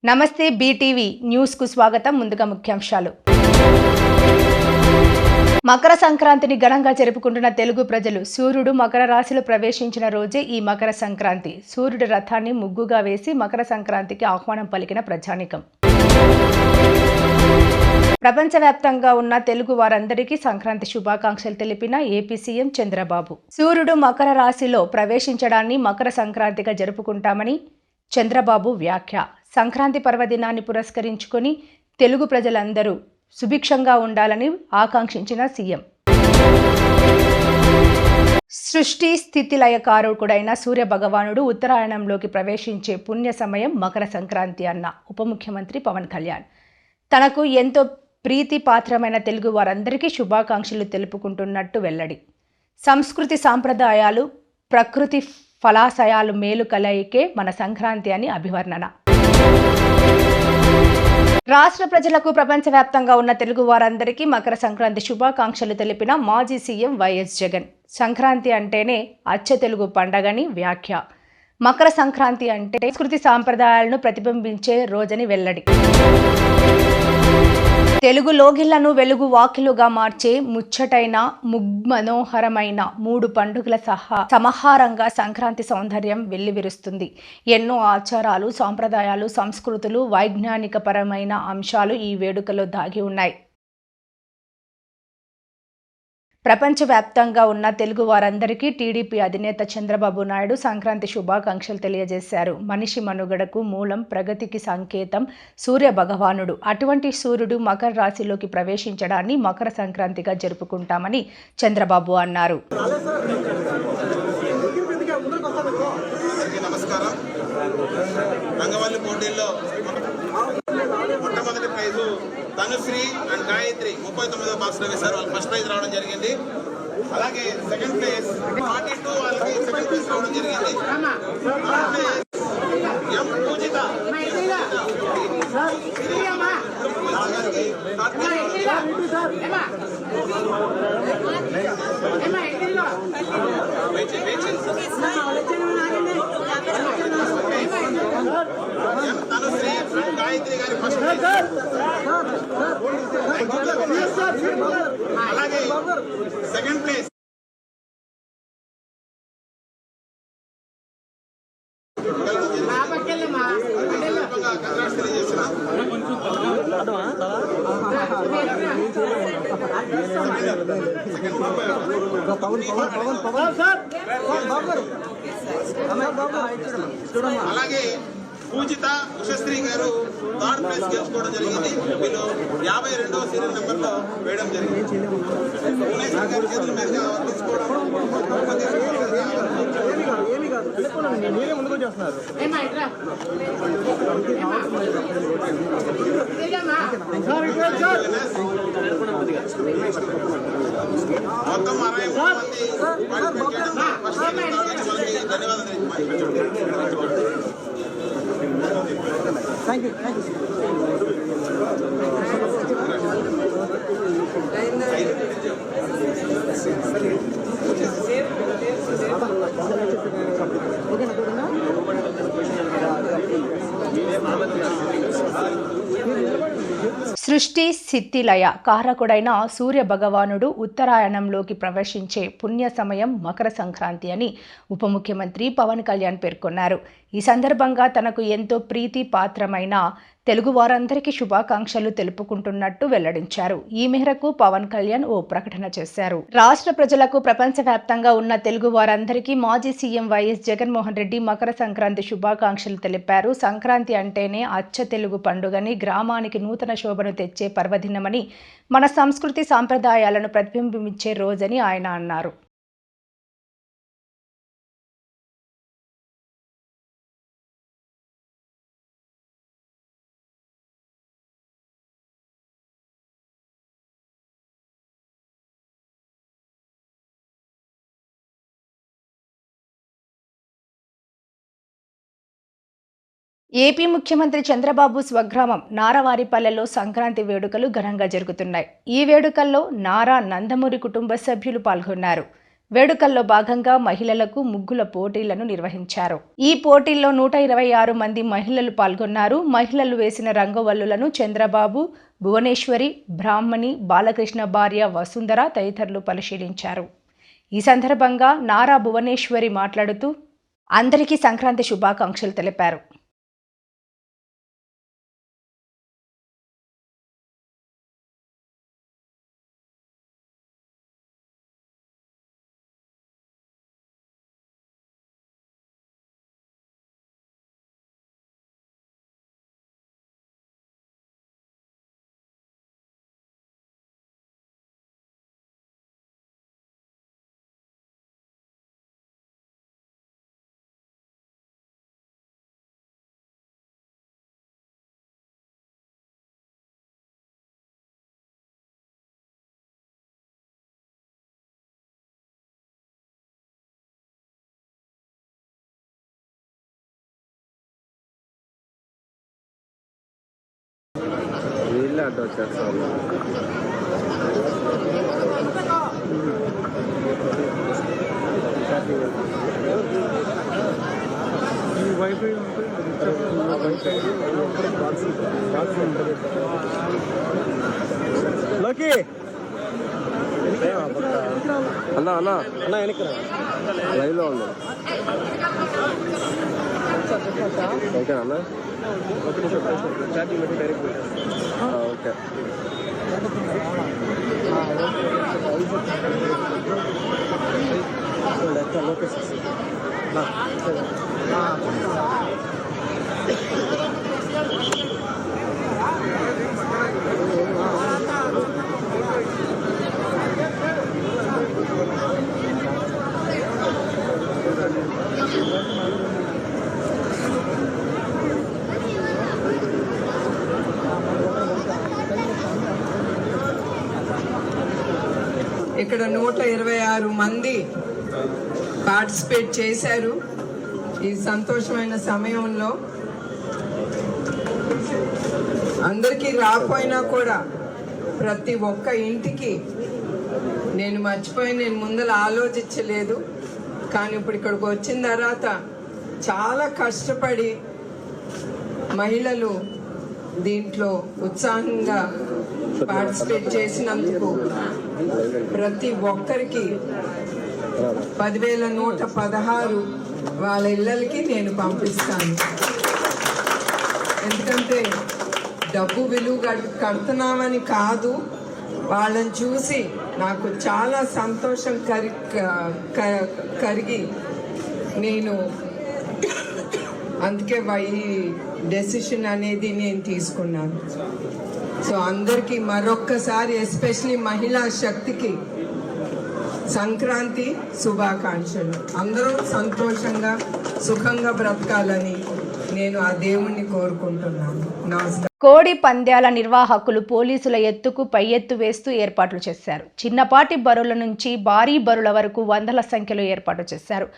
నమస్తే BTV news కు స్వాగతం. ముందుగా ముఖ్యాంశాలు. మకర సంక్రాంతిని ఘనంగా జరుపుకుంటున్న తెలుగు ప్రజలు సూర్యుడు మకర రాశిలో ప్రవేశించిన రోజే ఈ మకర సంక్రాంతి. సూర్యుడి రథాన్ని ముగ్గుగా వేసి మకర సంక్రాంతికి ఆహ్వానం పలికిన ప్రజానికం. ప్రపంచవ్యాప్తంగా ఉన్న తెలుగు వారందరికీ సంక్రాంతి శుభాకాంక్షలు తెలిపిన ఏపీ సీఎం చంద్రబాబు. సూర్యుడు మకర రాశిలో ప్రవేశించడాన్ని మకర సంక్రాంతిగా జరుపుకుంటామని చంద్రబాబు వ్యాఖ్య. సంక్రాంతి పర్వదినాన్ని పురస్కరించుకొని తెలుగు ప్రజలందరూ సుభిక్షంగా ఉండాలని ఆకాంక్షించిన సీఎం. సృష్టి స్థితి లయకారకుడైన సూర్య భగవానుడు ఉత్తరాయణంలోకి ప్రవేశించే పుణ్య సమయం మకర సంక్రాంతి అన్న ఉప ముఖ్యమంత్రి పవన్ కళ్యాణ్. తనకు ఎంతో ప్రీతిపాత్రమైన తెలుగు వారందరికీ శుభాకాంక్షలు తెలుపుకుంటున్నట్టు వెల్లడి. సంస్కృతి సాంప్రదాయాలు ప్రకృతి ఫలాశయాలు మేలు కలయికే మన సంక్రాంతి అని అభివర్ణన. రాష్ట్ర ప్రజలకు ప్రపంచవ్యాప్తంగా ఉన్న తెలుగు వారందరికీ మకర సంక్రాంతి శుభాకాంక్షలు తెలిపిన మాజీ సీఎం వైఎస్ జగన్. సంక్రాంతి అంటేనే అచ్చ తెలుగు పండగని వ్యాఖ్య. మకర సంక్రాంతి అంటే సంస్కృతి సాంప్రదాయాలను ప్రతిబింబించే రోజని వెల్లడి. తెలుగు లోగిళ్లను వెలుగు వాకిలుగా మార్చే ముచ్చటైన మనోహరమైన 3 పండుగల సమాహారంగా సంక్రాంతి సౌందర్యం వెల్లివిరుస్తుంది. ఎన్నో ఆచారాలు, సాంప్రదాయాలు, సంస్కృతులు, వైజ్ఞానికపరమైన అంశాలు ఈ వేడుకలో దాగి ఉన్నాయి. ప్రపంచవ్యాప్తంగా ఉన్న తెలుగు వారందరికీ టీడీపీ అధినేత చంద్రబాబు నాయుడు సంక్రాంతి శుభాకాంక్షలు తెలియజేశారు. మనిషి మనుగడకు మూలం, ప్రగతికి సంకేతం సూర్య భగవానుడు. అటువంటి సూర్యుడు మకర రాశిలోకి ప్రవేశించడాన్ని మకర సంక్రాంతిగా జరుపుకుంటామని చంద్రబాబు అన్నారు. మొట్టమొదటి ప్రైజు తనుశ్రీ అండ్ గాయత్రి 39వ బాక్స్ లో వేశారు. వాళ్ళు ఫస్ట్ ప్రైజ్ రావడం జరిగింది. అలాగే సెకండ్ ప్లేస్ 42 వాళ్ళకి సెకండ్ ప్రైజ్ రావడం జరిగింది. ఎం పూజిత తనుశ్రీ అండ్ గాయత్రి గారి ఫస్ట్ ప్రైజ్. అలాగే సెకండ్ ప్లేస్ అలాగే పూజిత ఉషశ్రీ గారు థర్డ్ ప్లేస్ గెలుచుకోవడం జరిగింది. వీళ్ళు 52వ సీరియల్ నెంబర్ లో వేయడం జరిగింది. భువనేశ్వర్ గారి చేతుల మీదుగా తీసుకోవడం మొత్తం 63 మంది ధన్యవాదాలు. Thank you. సృష్టి స్థితి లయ కారకుడైన సూర్య భగవానుడు ఉత్తరాయణంలోకి ప్రవేశించే పుణ్య సమయం మకర సంక్రాంతి అని ఉప ముఖ్యమంత్రి పవన్ కళ్యాణ్ పేర్కొన్నారు. ఈ సందర్భంగా తనకు ఎంతో ప్రీతి పాత్రమైన తెలుగు వారందరికీ శుభాకాంక్షలు తెలుపుకుంటున్నట్టు వెల్లడించారు. ఈ మేరకు పవన్ కళ్యాణ్ ఓ ప్రకటన చేశారు. రాష్ట్ర ప్రజలకు ప్రపంచవ్యాప్తంగా ఉన్న తెలుగు వారందరికీ మాజీ సీఎం వైఎస్ జగన్మోహన్ రెడ్డి మకర సంక్రాంతి శుభాకాంక్షలు తెలిపారు. సంక్రాంతి అంటేనే అచ్చ తెలుగు పండుగని, గ్రామానికి నూతన శోభను తెచ్చే పర్వదినమని, మన సంస్కృతి సాంప్రదాయాలను ప్రతిబింబించే రోజని ఆయన అన్నారు. ఏపీ ముఖ్యమంత్రి చంద్రబాబు స్వగ్రామం నారవారిపల్లెలో సంక్రాంతి వేడుకలు ఘనంగా జరుగుతున్నాయి. ఈ వేడుకల్లో నారా నందమూరి కుటుంబ సభ్యులు పాల్గొన్నారు. వేడుకల్లో భాగంగా మహిళలకు ముగ్గుల పోటీలను నిర్వహించారు. ఈ పోటీల్లో 126 మంది మహిళలు పాల్గొన్నారు. మహిళలు వేసిన రంగవల్లులను చంద్రబాబు, భువనేశ్వరి, బ్రాహ్మణి, బాలకృష్ణ భార్య వసుంధర తదితరులు పరిశీలించారు. ఈ సందర్భంగా నారా భువనేశ్వరి మాట్లాడుతూ అందరికీ సంక్రాంతి శుభాకాంక్షలు తెలిపారు. వీళ్ళే అడ్డు వచ్చేస్తారు. వైఫై లోకి అన్నా అన్నా అన్నా వెనక్కి లైవ్లో ఉంది. ఓకేనా అన్న? ఓకే. ఇక్కడ 126 మంది పార్టిసిపేట్ చేశారు. ఈ సంతోషమైన సమయంలో అందరికీ రాకపోయినా కూడా ప్రతి ఒక్క ఇంటికి నేను ముందర ఆలోచించలేదు. కానీ ఇప్పుడు ఇక్కడికి వచ్చిన తర్వాత చాలా కష్టపడి మహిళలు దీంట్లో ఉత్సాహంగా పార్టిసిపేట్ చేసినందుకు ప్రతి ఒక్కరికి 10,116 వాళ్ళ ఇళ్ళకి నేను పంపిస్తాను. ఎందుకంటే డబ్బు విలువ కడుతున్నామని కాదు, వాళ్ళని చూసి నాకు చాలా సంతోషం కరిగి నేను అందుకే ఈ డెసిషన్ అనేది నేను తీసుకున్నాను. సో అందరికీ మరొక్కసారి ఎస్పెషలీ మహిళా శక్తికి సంక్రాంతి శుభాకాంక్షలు. అందరూ సంతోషంగా సుఖంగా బ్రతకాలని నేను ఆ దేవుణ్ణి కోరుకుంటున్నాను. నమస్కారం. కోడి పంద్యాల నిర్వాహకులు పోలీసుల ఎత్తుకు పై ఎత్తు వేస్తూ ఏర్పాట్లు చేశారు. చిన్నపాటి బరుల నుంచి భారీ బరుల వరకు వందల సంఖ్యలో ఏర్పాటు చేశారు.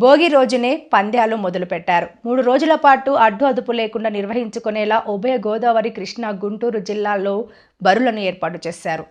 భోగి రోజునే పంద్యాలు మొదలుపెట్టారు. 3 రోజుల పాటు అడ్డు అదుపు లేకుండా నిర్వహించుకునేలా ఉభయ గోదావరి, కృష్ణా, గుంటూరు జిల్లాల్లో బరులను ఏర్పాటు చేశారు.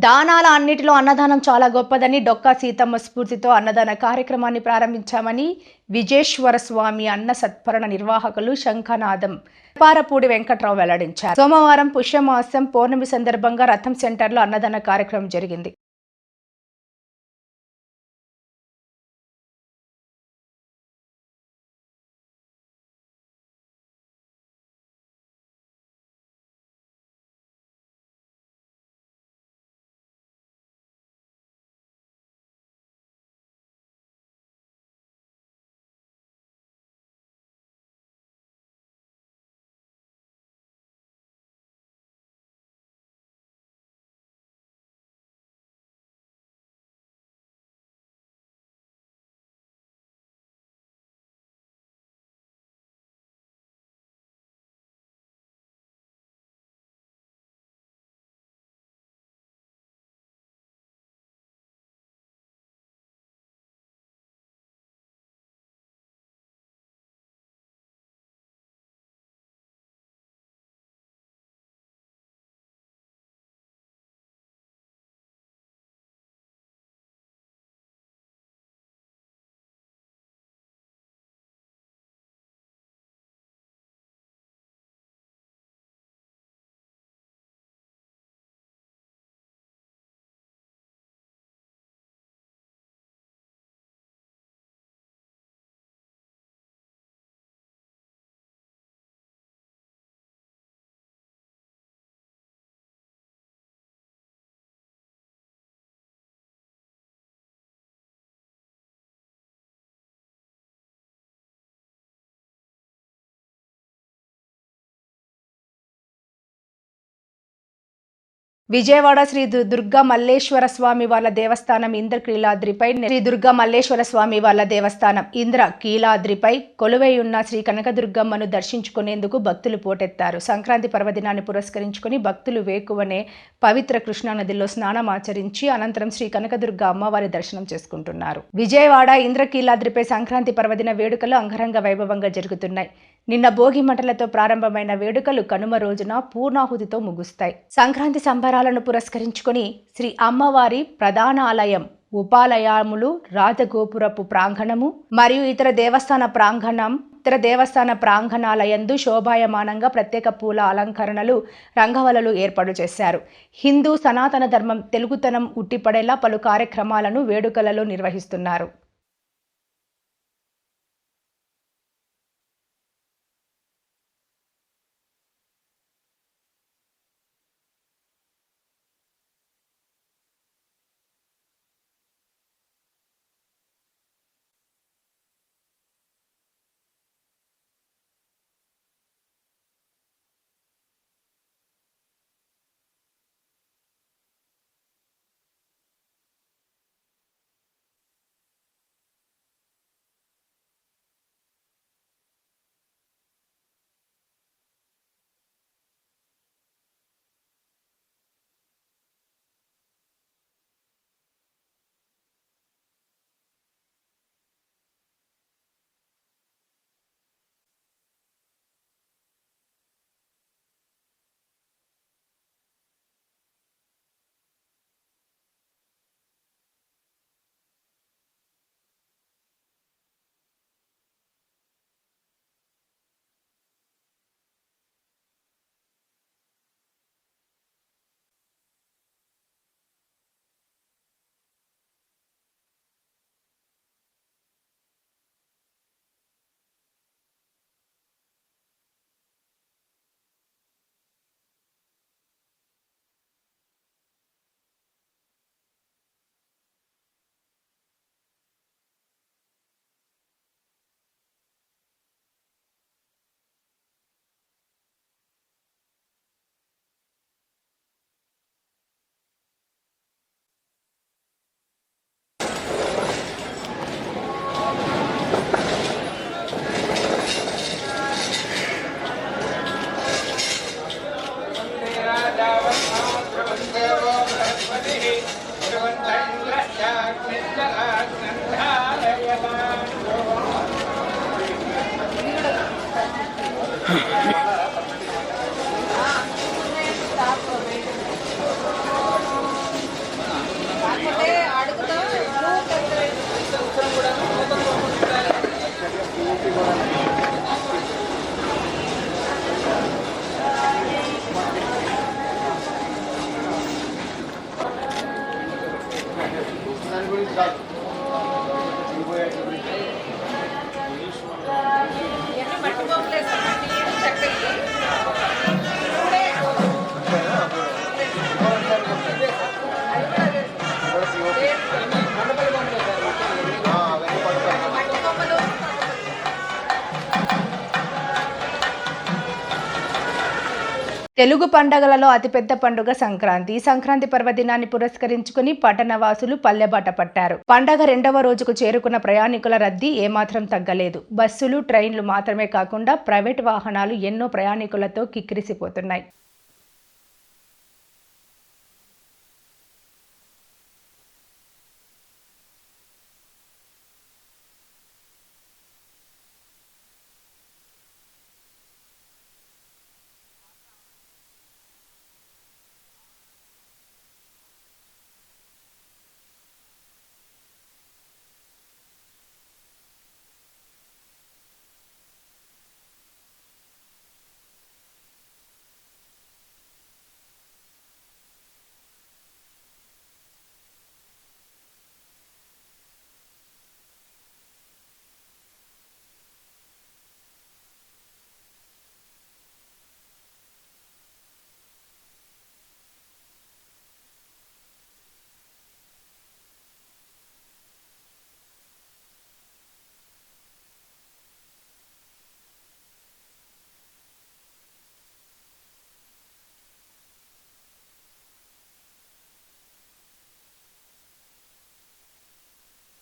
దానాల అన్నిటిలో అన్నదానం చాలా గొప్పదని డొక్కా సీతమ్మ స్ఫూర్తితో అన్నదాన కార్యక్రమాన్ని ప్రారంభించామని విజేశ్వర స్వామి అన్న సత్పరణ నిర్వాహకులు శంఖనాదం పారపూడి వెంకట్రావు వెల్లడించారు. సోమవారం పుష్యమాసం పౌర్ణమి సందర్భంగా రథం సెంటర్లో అన్నదాన కార్యక్రమం జరిగింది. విజయవాడ శ్రీ దుర్గా మల్లేశ్వర స్వామి వాళ్ళ దేవస్థానం ఇంద్రకీలాద్రిపై శ్రీ దుర్గా మల్లేశ్వర స్వామి వాళ్ళ దేవస్థానం ఇంద్రకీలాద్రిపై కొలువై ఉన్న శ్రీ కనకదుర్గమ్మను దర్శించుకునేందుకు భక్తులు పోటెత్తారు. సంక్రాంతి పర్వదినాన్ని పురస్కరించుకుని భక్తులు వేకువనే పవిత్ర కృష్ణానదిలో స్నానం ఆచరించి అనంతరం శ్రీ కనకదుర్గ అమ్మవారి దర్శనం చేసుకుంటున్నారు. విజయవాడ ఇంద్రకీలాద్రిపై సంక్రాంతి పర్వదిన వేడుకలు అంగరంగ వైభవంగా జరుగుతున్నాయి. నిన్న భోగి మంటలతో ప్రారంభమైన వేడుకలు కనుమ రోజున పూర్ణాహుతితో ముగుస్తాయి. సంక్రాంతి సంబరాలను పురస్కరించుకొని శ్రీ అమ్మవారి ప్రధాన ఆలయం, ఉపాలయములు, రాజగోపురపు ప్రాంగణము మరియు ఇతర దేవస్థాన ప్రాంగణాలయందు శోభాయమానంగా ప్రత్యేక పూల అలంకరణలు, రంగవల్లులు ఏర్పాటు చేశారు. హిందూ సనాతన ధర్మం తెలుగుతనం ఉట్టిపడేలా పలు కార్యక్రమాలను వేడుకలలో నిర్వహిస్తున్నారు. తెలుగు పండగలలో అతిపెద్ద పండుగ సంక్రాంతి. ఈ సంక్రాంతి పర్వదినాన్ని పురస్కరించుకుని పట్టణవాసులు పల్లెబాట పట్టారు. పండగ రెండవ రోజుకు చేరుకున్న ప్రయాణికుల రద్దీ ఏమాత్రం తగ్గలేదు. బస్సులు, ట్రైన్లు మాత్రమే కాకుండా ప్రైవేట్ వాహనాలు ఎన్నో ప్రయాణికులతో కిక్కిరిసిపోతున్నాయి.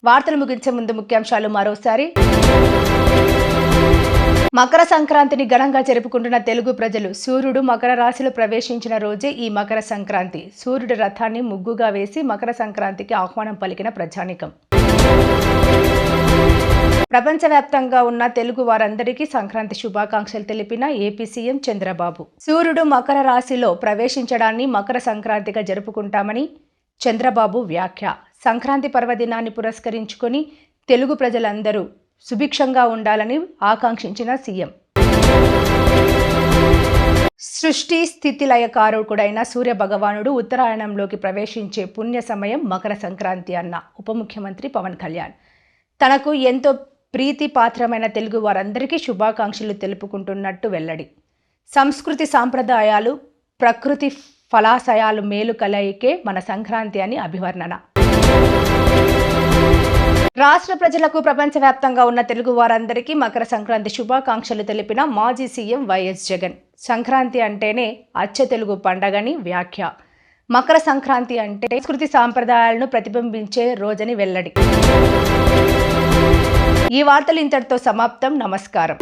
వార్తలు ముగించే ముందు ముఖ్యాంశాలు మరోసారి. మకర సంక్రాంతిని ఘనంగా జరుపుకుంటున్న తెలుగు ప్రజలు. సూర్యుడు మకర రాశిలో ప్రవేశించిన రోజే ఈ మకర సంక్రాంతి. సూర్యుడి రథాన్ని ముగ్గుగా వేసి మకర సంక్రాంతికి ఆహ్వానం పలికిన ప్రజానికం. ప్రపంచవ్యాప్తంగా ఉన్న తెలుగు వారందరికీ సంక్రాంతి శుభాకాంక్షలు తెలిపిన ఏపీ సీఎం చంద్రబాబు. సూర్యుడు మకర రాశిలో ప్రవేశించడాన్ని మకర సంక్రాంతిగా జరుపుకుంటామని చంద్రబాబు వ్యాఖ్య. సంక్రాంతి పర్వదినాన్ని పురస్కరించుకొని తెలుగు ప్రజలందరూ సుభిక్షంగా ఉండాలని ఆకాంక్షించిన సీఎం. సృష్టి స్థితి లయకారకుడైన సూర్య భగవానుడు ఉత్తరాయణంలోకి ప్రవేశించే పుణ్య సమయం మకర సంక్రాంతి అన్న ఉప ముఖ్యమంత్రి పవన్ కళ్యాణ్. తనకు ఎంతో ప్రీతి పాత్రమైన తెలుగు వారందరికీ శుభాకాంక్షలు తెలుపుకుంటున్నట్టు వెల్లడి. సంస్కృతి సాంప్రదాయాలు, ప్రకృతి ఫలాశయాలు మేలు కలయికే మన సంక్రాంతి అని అభివర్ణన. రాష్ట్ర ప్రజలకు, ప్రపంచవ్యాప్తంగా ఉన్న తెలుగు వారందరికీ మకర సంక్రాంతి శుభాకాంక్షలు తెలిపిన మాజీ సీఎం వైఎస్ జగన్. సంక్రాంతి అంటేనే అచ్చ తెలుగు పండగని వ్యాఖ్య. మకర సంక్రాంతి అంటే సంస్కృతి సాంప్రదాయాలను ప్రతిబింబించే రోజని వెల్లడి. ఈ వార్తలు ఇంతటితో సమాప్తం. నమస్కారం.